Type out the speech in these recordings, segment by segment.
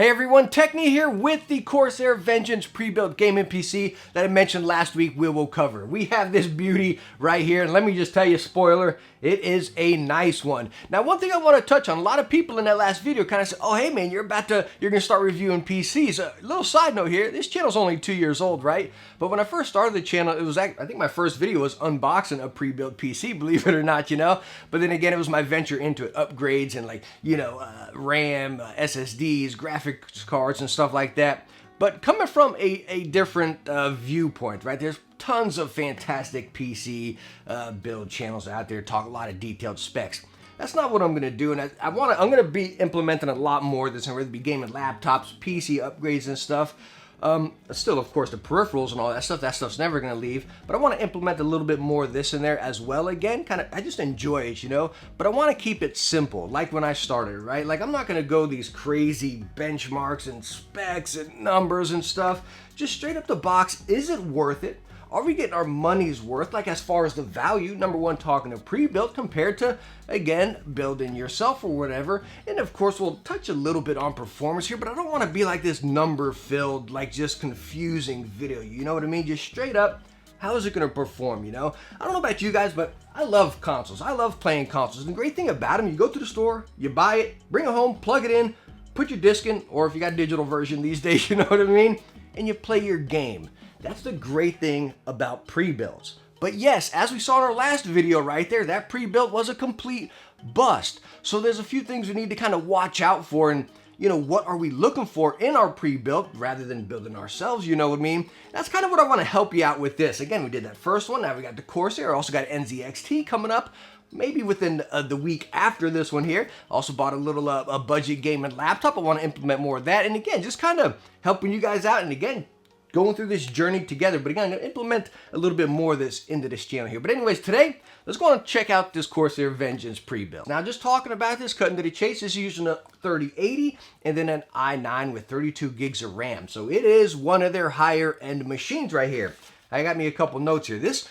Hey everyone, Techne here with the Corsair Vengeance pre-built gaming PC that I mentioned last week we will cover. We have this beauty right here, and let me just tell you, spoiler, it is a nice one. Now, one thing I want to touch on, a lot of people in that last video kind of said, oh hey man, you're gonna start reviewing PCs. A little side note here, this channel's only 2 years old, right? But when I first started the channel, it was, I think my first video was unboxing a pre-built PC, believe it or not, you know? But then again, it was my venture into it, upgrades and like, you know, RAM, SSDs, graphics cards and stuff like that. But coming from a different viewpoint, right? There's tons of fantastic PC build channels out there, talk a lot of detailed specs. That's not what I'm gonna do, and I'm gonna be implementing a lot more of this. I'm gonna be gaming laptops, PC upgrades and stuff. Still, of course, the peripherals and all that stuff's never gonna leave, but I want to implement a little bit more of this in there as well. Again, I just enjoy it, you know, but I want to keep it simple, like when I started, right? Like, I'm not gonna go these crazy benchmarks and specs and numbers and stuff. Just straight up the box, is it worth it? Are we getting our money's worth, like as far as the value? Number one, talking to pre-built compared to, again, building yourself or whatever. And of course, we'll touch a little bit on performance here, but I don't want to be like this number-filled, like just confusing video. You know what I mean? Just straight up, how is it going to perform, you know? I don't know about you guys, but I love consoles. I love playing consoles. And the great thing about them, you go to the store, you buy it, bring it home, plug it in, put your disc in, or if you got a digital version these days, you know what I mean? And you play your game. That's the great thing about pre-builds. But yes, as we saw in our last video right there, that pre-built was a complete bust. So there's a few things we need to kind of watch out for, and you know, what are we looking for in our pre-built rather than building ourselves, you know what I mean? That's kind of what I want to help you out with this. Again, we did that first one, now we got the Corsair, also got NZXT coming up, maybe within the week after this one here. Also bought a little a budget gaming laptop. I want to implement more of that, and again, just kind of helping you guys out, and again, going through this journey together. But again, I'm going to implement a little bit more of this into this channel here. But anyways, today, let's go and check out this Corsair Vengeance pre-built. Now, just talking about this, cutting to the chase, this is using a 3080 and then an i9 with 32 gigs of RAM. So it is one of their higher end machines right here. I got me a couple notes here. This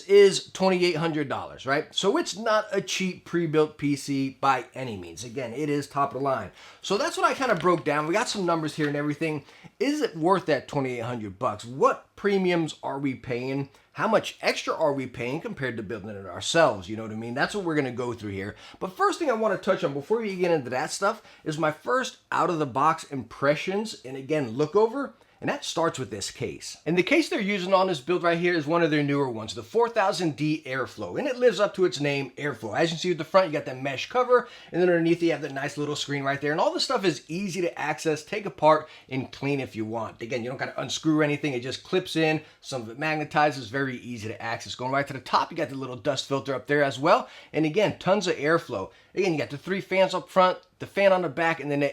is $2,800, right? So it's not a cheap pre-built PC by any means. Again, it is top of the line. So that's what I kind of broke down. We got some numbers here and everything. Is it worth that $2,800? What premiums are we paying? How much extra are we paying compared to building it ourselves? You know what I mean? That's what we're going to go through here. But first thing I want to touch on before we get into that stuff is my first out-of-the-box impressions. And again, look over. And that starts with this case. And the case they're using on this build right here is one of their newer ones, the 4000D Airflow. And it lives up to its name, Airflow. As you can see at the front, you got that mesh cover, and then underneath you have that nice little screen right there. And all this stuff is easy to access, take apart, and clean if you want. Again, you don't got to unscrew anything. It just clips in. Some of it magnetizes, very easy to access. Going right to the top, you got the little dust filter up there as well. And again, tons of airflow. Again, you got the 3 fans up front, the fan on the back, and then the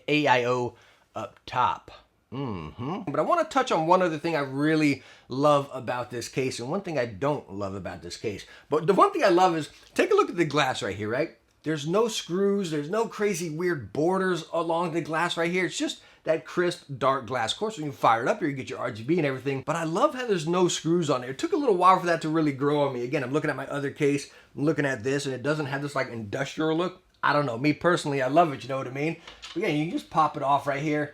AIO up top. But I want to touch on one other thing I really love about this case and one thing I don't love about this case. But the one thing I love is, take a look at the glass right here, right? There's no screws, there's no crazy weird borders along the glass right here. It's just that crisp, dark glass. Of course, when you fire it up here, you get your RGB and everything. But I love how there's no screws on there. It took a little while for that to really grow on me. Again, I'm looking at my other case, I'm looking at this, and it doesn't have this like industrial look. I don't know, me personally, I love it, you know what I mean? But yeah, you can just pop it off right here.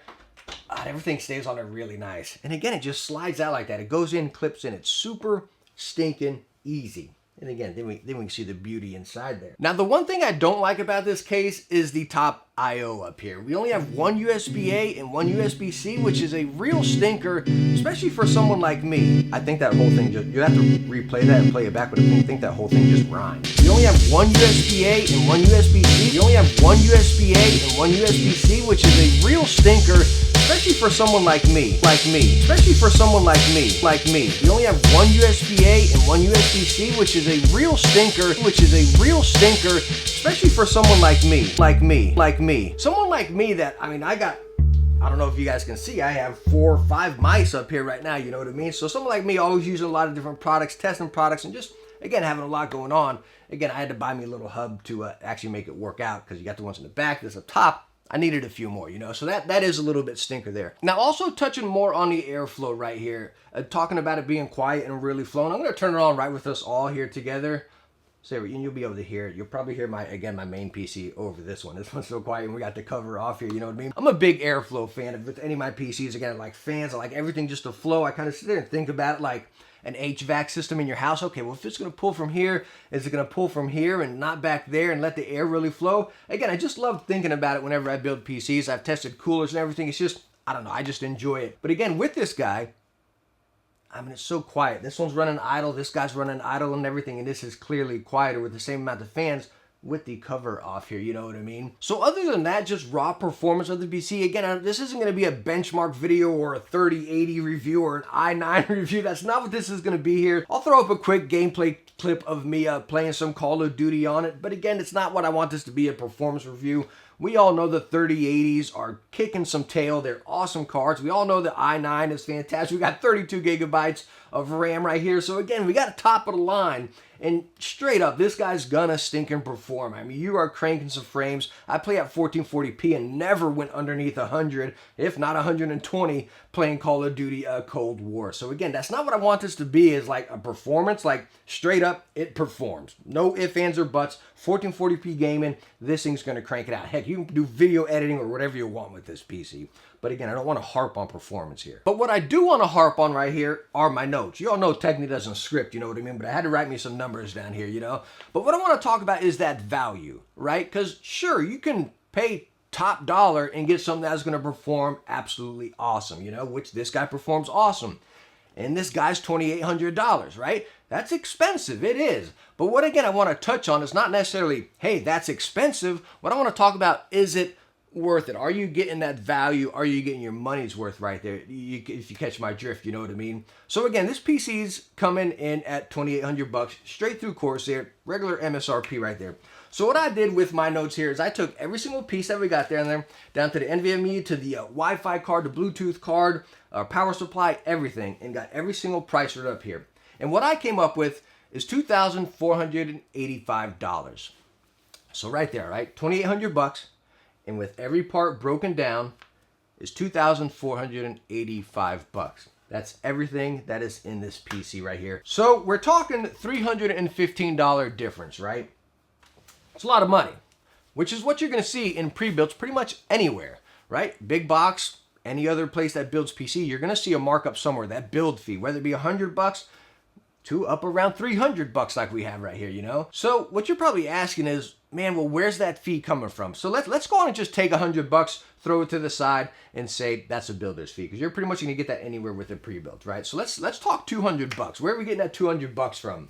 Everything stays on there really nice. And again, it just slides out like that. It goes in, clips in. It's super stinking easy. And again, then we can see the beauty inside there. Now, the one thing I don't like about this case is the top I/O up here. We only have one USB-A and one USB-C, which is a real stinker, especially for someone like me. I think that whole thing just, you have to replay that and play it back, but I think that whole thing just rhymes. We only have one USB-A and one USB-C. We only have one USB-A and one USB-C, which is a real stinker, especially for someone like me, especially for someone like me. You only have one USB-A and one USB-C, which is a real stinker, especially for someone like me, someone like me that, I mean, I don't know if you guys can see, I have 4 or 5 mice up here right now, you know what I mean? So someone like me, always using a lot of different products, testing products, and just, again, having a lot going on. Again, I had to buy me a little hub to actually make it work out, because you got the ones in the back, this up top. I needed a few more, you know, so that is a little bit stinker there. Now, also touching more on the airflow right here, talking about it being quiet and really flowing. I'm going to turn it on right with us all here together. So and you'll be able to hear it. You'll probably hear my main PC over this one. This one's so quiet and we got the cover off here, you know what I mean? I'm a big airflow fan with any of my PCs. Again, I like fans, I like everything just to flow. I kind of sit there and think about it like an HVAC system in your house. Okay, well, if it's going to pull from here, is it going to pull from here and not back there and let the air really flow? Again, I just love thinking about it whenever I build PCs. I've tested coolers and everything. It's just, I don't know, I just enjoy it. But again, with this guy, I mean, it's so quiet. This one's running idle, this guy's running idle and everything, and this is clearly quieter with the same amount of fans with the cover off here, you know what I mean? So other than that, just raw performance of the PC. Again, this isn't going to be a benchmark video or a 3080 review or an i9 review. That's not what this is going to be here. I'll throw up a quick gameplay clip of me playing some Call of Duty on it, but again, it's not what I want this to be, a performance review. We all know the 3080s are kicking some tail. They're awesome cards. We all know the i9 is fantastic. We got 32 gigabytes of RAM right here. So again, we got top of the line. And straight up, this guy's gonna stinking perform. I mean, you are cranking some frames. I play at 1440p and never went underneath 100, if not 120, playing Call of Duty Cold War. So again, that's not what I want this to be, is like a performance. Like straight up, it performs. No ifs, ands, or buts. 1440p gaming, this thing's gonna crank it out. Heck, you can do video editing or whatever you want with this PC. But again, I don't want to harp on performance here. But what I do want to harp on right here are my notes. You all know Techne doesn't script, you know what I mean? But I had to write me some numbers down here, you know? But what I want to talk about is that value, right? Because sure, you can pay top dollar and get something that's going to perform absolutely awesome, you know? Which this guy performs awesome. And this guy's $2,800, right? That's expensive, it is. But what again I want to touch on is not necessarily, hey, that's expensive. What I want to talk about, is it worth it? Are you getting that value? Are you getting your money's worth right there? If you catch my drift, you know what I mean? So again, this PC's coming in at $2,800, straight through Corsair, regular MSRP right there. So what I did with my notes here is I took every single piece that we got there and there, down to the NVMe, to the Wi-Fi card, the Bluetooth card, power supply, everything, and got every single price right up here. And what I came up with is $2,485. So right there, right? $2,800. And with every part broken down is $2,485. That's everything that is in this PC right here. So we're talking $315 difference, right? It's a lot of money, which is what you're going to see in pre-builds pretty much anywhere, right? Big box, any other place that builds PC, you're going to see a markup somewhere, that build fee, whether it be $100 to up around $300 like we have right here, you know? So what you're probably asking is, man, well, where's that fee coming from? So let's go on and just take $100, throw it to the side, and say that's a builder's fee, because you're pretty much going to get that anywhere with a pre-built, right? So let's talk $200. Where are we getting that $200 from?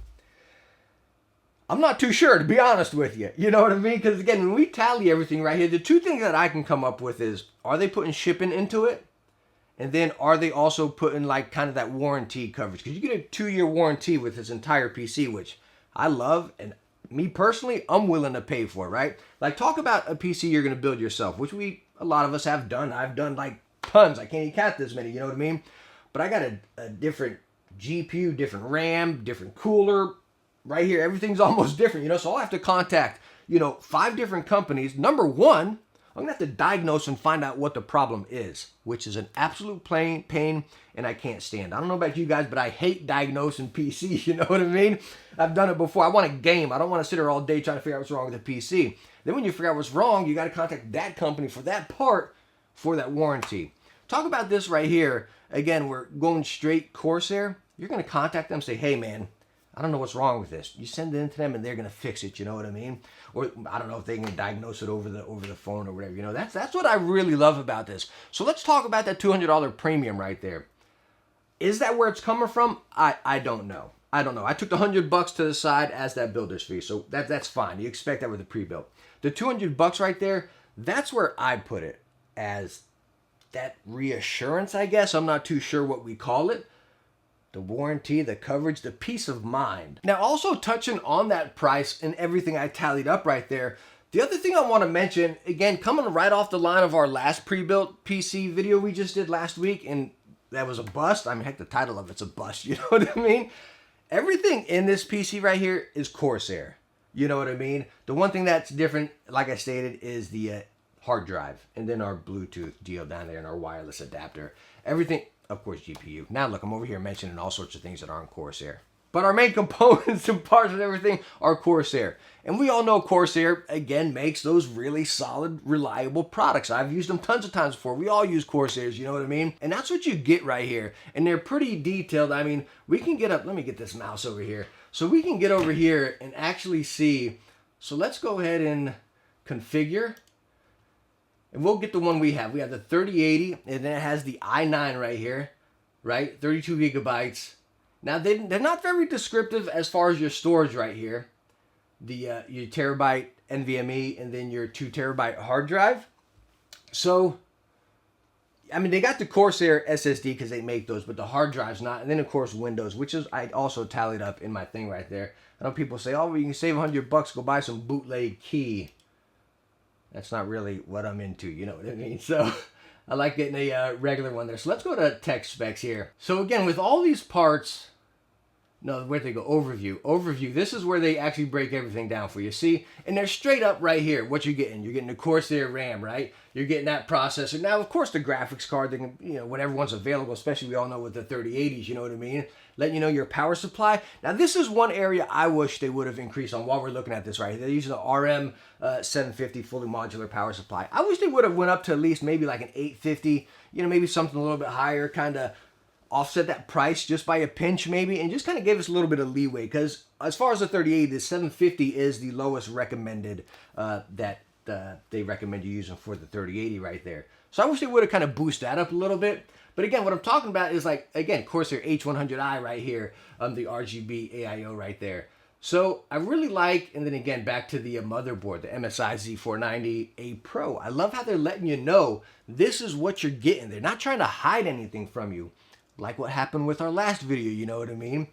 I'm not too sure, to be honest with you. You know what I mean? Because again, when we tally everything right here, the two things that I can come up with is, are they putting shipping into it? And then are they also putting like kind of that warranty coverage? Because you get a 2-year warranty with this entire PC, which I love, and me personally, I'm willing to pay for, right? Like, talk about a PC you're going to build yourself, which a lot of us have done. I've done like tons. I can't even count this many, you know what I mean? But I got a different GPU, different RAM, different cooler right here. Everything's almost different, you know? So I'll have to contact, 5 different companies. Number one, I'm going to have to diagnose and find out what the problem is, which is an absolute pain, and I can't stand. I don't know about you guys, but I hate diagnosing PCs, you know what I mean? I've done it before. I want to game. I don't want to sit here all day trying to figure out what's wrong with the PC. Then when you figure out what's wrong, you got to contact that company for that part for that warranty. Talk about this right here. Again, we're going straight Corsair. You're going to contact them and say, hey, man, I don't know what's wrong with this. You send it in to them and they're going to fix it, you know what I mean? Or I don't know if they can diagnose it over the phone or whatever, you know. That's what I really love about this. So let's talk about that $200 premium right there. Is that where it's coming from? I don't know. I don't know. I took the $100 to the side as that builder's fee, so that's fine. You expect that with a pre-built. The $200 right there, that's where I put it as that reassurance, I guess. I'm not too sure what we call it. The warranty, the coverage, the peace of mind. Now, also touching on that price and everything I tallied up right there, the other thing I want to mention, again, coming right off the line of our last pre-built PC video we just did last week, and that was a bust. I mean, heck, the title of it's a bust, you know what I mean? Everything in this PC right here is Corsair. You know what I mean? The one thing that's different, like I stated, is the hard drive, and then our Bluetooth deal down there and our wireless adapter. Everything, of course, GPU. Now look, I'm over here mentioning all sorts of things that aren't Corsair. But our main components and parts and everything are Corsair. And we all know Corsair, again, makes those really solid, reliable products. I've used them tons of times before. We all use Corsairs, you know what I mean? And that's what you get right here. And they're pretty detailed. I mean, we can get up, let me get this mouse over here. So we can get over here and actually see. So let's go ahead and configure. And we'll get the one we have. We have the 3080, and then it has the i9 right here, right? 32 gigabytes. Now, they're not very descriptive as far as your storage right here. Your terabyte NVMe and then your 2 terabyte hard drive. So, I mean, they got the Corsair SSD because they make those, but the hard drive's not. And then, of course, Windows, which is, I also tallied up in my thing right there. I know people say, oh, well, you can save $100, go buy some bootleg key. That's not really what I'm into, you know what I mean? So I like getting a regular one there. So let's go to tech specs here. So again, with all these parts, no, where'd they go? Overview. Overview. This is where they actually break everything down for you. See? And they're straight up right here. What you're getting. You're getting the Corsair RAM, right? You're getting that processor. Now, of course, the graphics card, they can, you know, whatever one's available, especially we all know with the 3080s, you know what I mean? Letting you know your power supply. Now, this is one area I wish they would have increased on while we're looking at this, right? They're using the RM750 fully modular power supply. I wish they would have went up to at least maybe like an 850, you know, maybe something a little bit higher, kind of offset that price just by a pinch maybe, and just kind of give us a little bit of leeway, because as far as the 3080, the 750 is the lowest recommended that they recommend you using for the 3080 right there. So I wish they would have kind of boosted that up a little bit. But again, what I'm talking about is like, again, Corsair H100i right here, the RGB AIO right there. So I really like, and then again, back to the motherboard, the MSI Z490A Pro. I love how they're letting you know this is what you're getting. They're not trying to hide anything from you, like what happened with our last video, you know what I mean?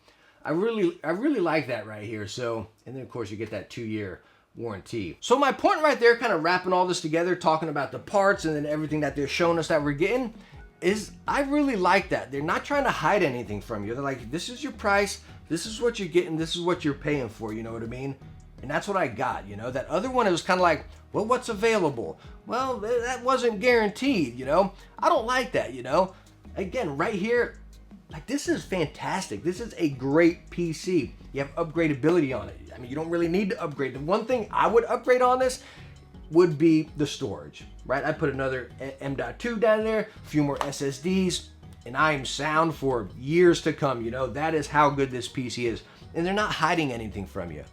I really like that right here. So, and then of course you get that 2-year warranty. So my point right there, kind of wrapping all this together, talking about the parts and then everything that they're showing us that we're getting, is I really like that. They're not trying to hide anything from you. They're like, this is your price, this is what you're getting, this is what you're paying for, you know what I mean? And that's what I got, you know? That other one, it was kind of like, well, what's available? Well, that wasn't guaranteed, you know? I don't like that, you know? Again, right here, like, this is fantastic. This is a great PC. You have upgradability on it. I mean, you don't really need to upgrade. The one thing I would upgrade on this would be the storage, right? I put another M.2 down there, a few more SSDs, and I am sound for years to come, you know? That is how good this PC is. And they're not hiding anything from you.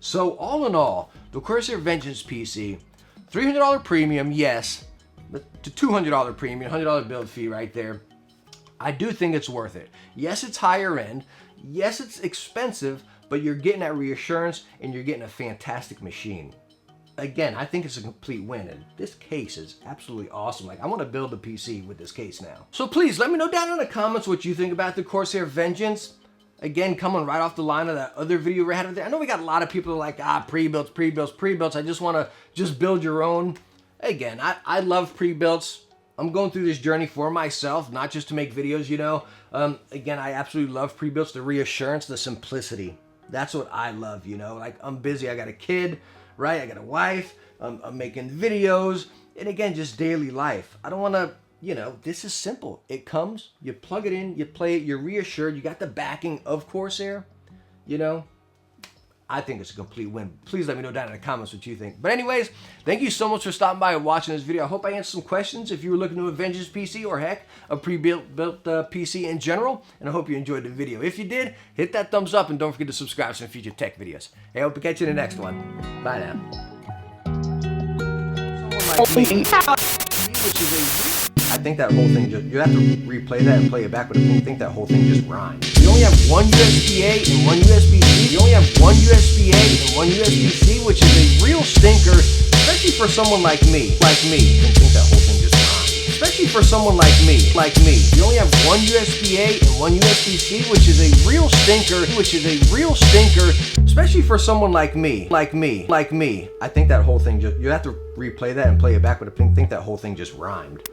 So all in all, the Corsair Vengeance PC, $300 premium, yes, but to $200 premium, $100 build fee right there. I do think it's worth it. Yes, it's higher end. Yes, it's expensive, but you're getting that reassurance and you're getting a fantastic machine. Again, I think it's a complete win, and this case is absolutely awesome. Like, I want to build a PC with this case now. So please, let me know down in the comments what you think about the Corsair Vengeance. Again, coming right off the line of that other video we had there. I know we got a lot of people who are like, pre-builts, pre-builts, pre-builts. I just want to just build your own. Again, I love pre-builts. I'm going through this journey for myself, not just to make videos, you know. Again, I absolutely love pre-builts, the reassurance, the simplicity. That's what I love, you know. Like, I'm busy, I got a kid, right? I got a wife, I'm making videos, and again, just daily life. I don't want to, you know, this is simple. It comes, you plug it in, you play it, you're reassured, you got the backing of Corsair, you know. I think it's a complete win. Please let me know down in the comments what you think. But anyways, thank you so much for stopping by and watching this video. I hope I answered some questions if you were looking to a Vengeance PC, or heck, a pre-built PC in general. And I hope you enjoyed the video. If you did, hit that thumbs up and don't forget to subscribe for some future tech videos. Hey, I hope to catch you in the next one. Bye now. I think that whole thing just, you have to replay that and play it back, but I think that whole thing just rhymes. You only have one USB-A and one USB-C. You only have one USB-A and one USB-C, which is a real stinker, especially for someone like me. I think that whole thing just rhymes. Especially for someone like me. You only have one USB-A and one USB-C, which is a real stinker, especially for someone like me. I think that whole thing just, you have to replay that and play it back, but I think that whole thing just rhymed.